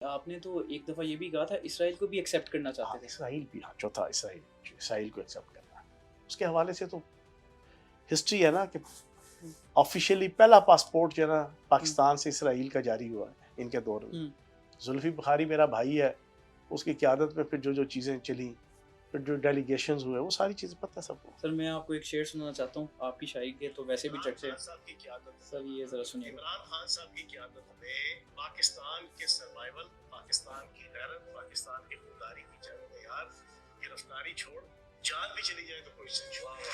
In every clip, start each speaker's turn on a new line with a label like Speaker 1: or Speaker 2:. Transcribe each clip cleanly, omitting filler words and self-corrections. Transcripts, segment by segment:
Speaker 1: آپ نے تو ایک دفعہ یہ بھی کہا تھا اسرائیل کو بھی ایکسیپٹ کرنا
Speaker 2: ہاں
Speaker 1: چاہتے تھے.
Speaker 2: اسرائیل بھی، ہاں چوتھا اسرائیل کو ایکسیپٹ کرنا. اس کے حوالے سے تو ہسٹری ہے نا کہ
Speaker 1: ہم،
Speaker 2: آفیشیلی پہلا پاسپورٹ جو ہے نا
Speaker 1: ہم،
Speaker 2: پاکستان سے اسرائیل کا جاری ہوا ہے ان کے دور میں.
Speaker 1: ہم.
Speaker 2: زلفی بخاری میرا بھائی ہے، اس کی قیادت میں پھر جو چیزیں چلیں، پھر جو ڈیلیگیشنز ہوئے، وہ ساری چیزیں پتہ ہے سب کو.
Speaker 1: سر میں آپ کو ایک شعر سنانا چاہتا ہوں، آپ کی شاعری کے تو ویسے بھی چرچے. سر یہ ذرا سنیے گا.
Speaker 2: عمران خان صاحب کی قیادت میں پاکستان کے سروائیول، پاکستان کی غیرت، پاکستان کی خودداری کی جنگ میں یار گرفتاری چھوڑ، جان بھی چلی جائے تو کوئی سنجوا ہوا.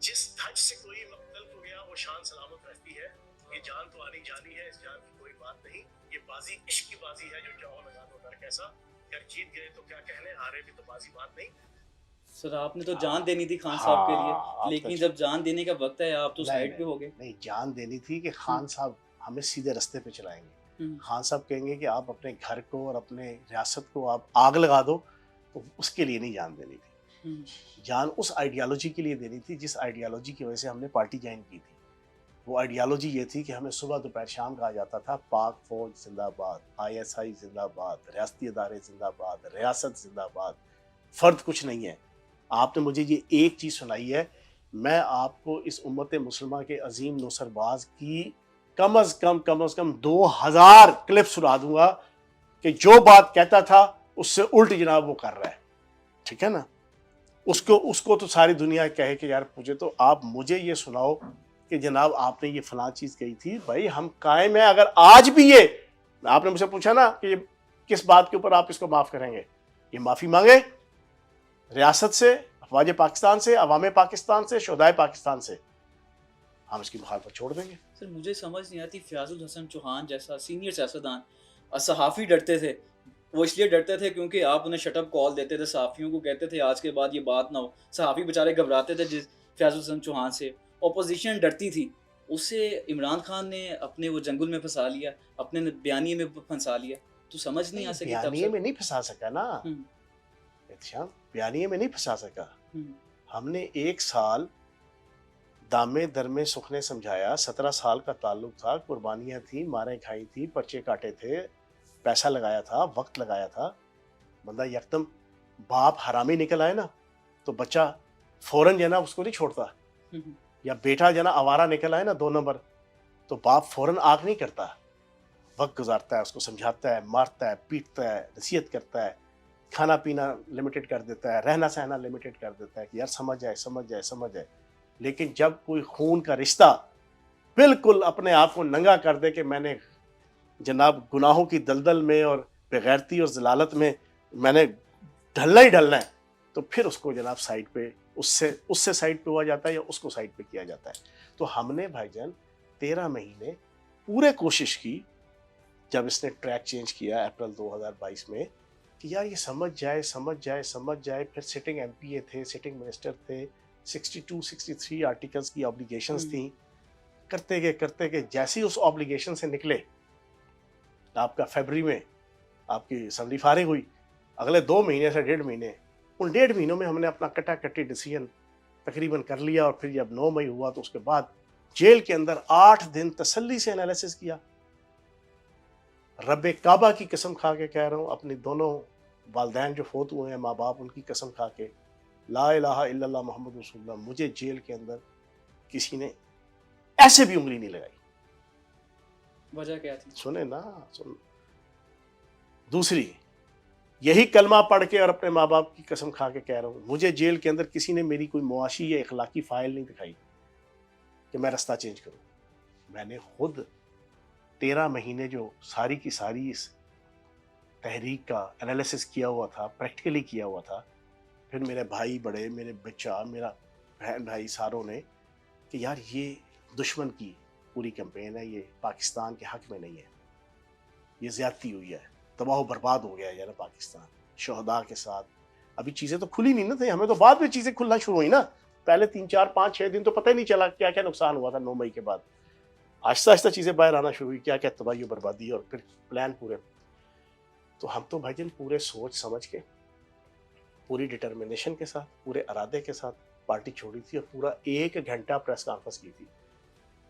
Speaker 2: جس دھج سے کوئی مقتل ہو گیا وہ شان سلامت رہتی ہے. یہ جان تو آنی جانی ہے، اس جان کی کوئی بات نہیں. یہ بازی عشق کی بازی ہے، جو چاہو لگا دو ڈر کیسا. اگر جیت گئے تو کیا کہنے، ہارے بھی تو بازی بات نہیں.
Speaker 1: سر آپ نے تو جان دینی تھی خان صاحب کے لیے،
Speaker 2: ہاں
Speaker 1: لیکن جب جان دینے کا وقت ہے آپ تو سائڈ پہ ہو گئے.
Speaker 2: نہیں جان دینی تھی کہ
Speaker 1: ہم،
Speaker 2: خان صاحب ہمیں سیدھے رستے پہ چلائیں گے.
Speaker 1: ہم،
Speaker 2: خان صاحب کہیں گے کہ آپ اپنے گھر کو اور اپنے ریاست کو آپ آگ لگا دو، تو اس کے لیے نہیں جان دینی تھی.
Speaker 1: ہم.
Speaker 2: جان اس آئیڈیالوجی کے لیے دینی تھی جس آئیڈیالوجی کی وجہ سے ہم نے پارٹی جوائن کی تھی. وہ آئیڈیالوجی یہ تھی کہ ہمیں صبح دوپہر شام کہا جاتا تھا پاک فوج زندہ باد، ISI زندہ باد، ریاستی ادارے زندہ باد، ریاست زندہ باد، فرد کچھ نہیں ہے. آپ نے مجھے یہ ایک چیز سنائی ہے، میں آپ کو اس امت مسلمہ کے عظیم نصر باز کی کم از کم 2000 کلپ سنا دوں گا کہ جو بات کہتا تھا اس سے الٹ جناب وہ کر رہا ہے. ٹھیک ہے نا. اس کو تو ساری دنیا کہے کہ یار مجھے تو آپ مجھے یہ سناؤ کہ جناب آپ نے یہ فلاں چیز کہی تھی. بھائی ہم قائم ہیں. اگر آج بھی یہ آپ نے مجھ سے پوچھا نا کہ یہ کس بات کے اوپر آپ اس کو معاف کریں گے، یہ معافی مانگے ریاست سے، افواج پاکستان سے، عوام پاکستان سے، شہدائے پاکستان سے، ہم اس کی مخالفت چھوڑ دیں گے.
Speaker 1: سر مجھے سمجھ نہیں آتی، فیاض الحسن چوہان جیسا سینئر سیاستدان، صحافی ڈرتے تھے. وہ اس لیے ڈرتے تھے کیونکہ آپ انہیں شٹ اپ کال دیتے تھے، صحافیوں کو کہتے تھے آج کے بعد یہ بات نہ ہو. صحافی بیچارے گھبراتے تھے جس فیاض الحسن چوہان سے. اپوزیشن ڈرتی تھی. اسے عمران خان نے اپنے وہ جنگل میں پھنسا لیا، اپنے بیانیے میں پھنسا لیا. تو سمجھ نہیں آ سکی تب
Speaker 2: بیانیے
Speaker 1: سر.
Speaker 2: میں نہیں پھنسا سکا نا
Speaker 1: ہم،
Speaker 2: احتشام، بیانیے میں نہیں پھنسا سکا.
Speaker 1: ہم،
Speaker 2: ہم نے 1 سال دامے درمے سکھنے سمجھایا. 17 سال کا تعلق تھا، قربانیاں تھیں، ماریں کھائی تھی، پرچے کاٹے تھے، پیسہ لگایا تھا، وقت لگایا تھا. بندہ یکدم باپ حرامی نکل آئے نا تو بچہ فوراً جو ہے نا اس کو نہیں چھوڑتا.
Speaker 1: ہم.
Speaker 2: یا بیٹا جو ہے نا آوارہ نکل آئے نا 2 نمبر، تو باپ فوراً آگ نہیں کرتا، وقت گزارتا ہے، اس کو سمجھاتا ہے، مارتا ہے، پیٹتا ہے، نصیحت کرتا ہے، کھانا پینا لمیٹڈ کر دیتا ہے، رہنا سہنا لمیٹڈ کر دیتا ہے کہ یار سمجھ جائے سمجھ جائے سمجھ جائے. لیکن جب کوئی خون کا رشتہ بالکل اپنے آپ کو ننگا کر دے کہ میں نے جناب گناہوں کی دلدل میں اور بغیرتی اور ضلالت میں میں نے ڈھلنا ہی ڈھلنا ہے، تو پھر اس کو جناب سائڈ پہ اس سے سائڈ پہ ہوا جاتا ہے یا اس کو سائڈ پہ کیا جاتا ہے. تو ہم نے بھائی جان 13 مہینے پورے کوشش کی جب اس نے ٹریک چینج کیا اپریل 2022 میں کہ یار یہ سمجھ جائے سمجھ جائے سمجھ جائے. پھر سٹنگ MP تھے، سٹنگ منسٹر تھے، 62 63 آرٹیکلز کی آبلیگیشنز تھیں. کرتے گئے جیسی اس آبلیگیشن سے نکلے، آپ کا فیبری میں آپ کی اسمبلی فارغ ہوئی، اگلے 2 مہینے سے 1.5 مہینے، ان 1.5 مہینوں میں ہم نے اپنا کٹا کٹی ڈیسیژن تقریباً کر لیا. اور پھر جب 9 مئی ہوا تو اس کے بعد جیل کے اندر 8 دن تسلی سے انالیسس کیا. رب کعبہ کی قسم کھا کے کہہ رہا ہوں، اپنی دونوں والدین جو فوت ہوئے ہیں، ماں باپ، ان کی قسم کھا کے، لا الہ الا اللہ محمد رسول اللہ، مجھے جیل کے اندر کسی نے ایسے بھی انگلی نہیں لگائی.
Speaker 1: وجہ کیا تھی؟
Speaker 2: سنیں نا سن. دوسری، یہی کلمہ پڑھ کے اور اپنے ماں باپ کی قسم کھا کے کہہ رہا ہوں، مجھے جیل کے اندر کسی نے میری کوئی معاشی یا اخلاقی فائل نہیں دکھائی کہ میں رستہ چینج کروں. میں نے خود 13 مہینے جو ساری کی ساری اس تحریک کا انالیسس کیا ہوا تھا، پریکٹیکلی کیا ہوا تھا. پھر میرے بھائی بڑے، میرے بچہ، میرا بہن بھائی ساروں نے کہ یار یہ دشمن کی پوری کیمپین ہے، یہ پاکستان کے حق میں نہیں ہے، یہ زیادتی ہوئی ہے، تباہ و برباد ہو گیا ہے یار پاکستان شہداء کے ساتھ. ابھی چیزیں تو کھلی نہیں نا تھی، ہمیں تو بعد میں چیزیں کھلنا شروع ہوئی نا. پہلے 3 4 5 6 دن تو پتہ ہی نہیں چلا کیا کیا نقصان ہوا تھا. 9 مئی کے بعد آہستہ آہستہ چیزیں باہر آنا شروع ہوئی، کیا کیا تباہی و بربادی اور پھر پلان پورے. تو ہم تو بھائی جان پورے سوچ سمجھ کے، پوری ڈٹرمنیشن کے ساتھ، پورے ارادے کے ساتھ پارٹی چھوڑی تھی اور پورا 1 گھنٹہ پریس کانفرنس کی تھی.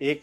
Speaker 2: 1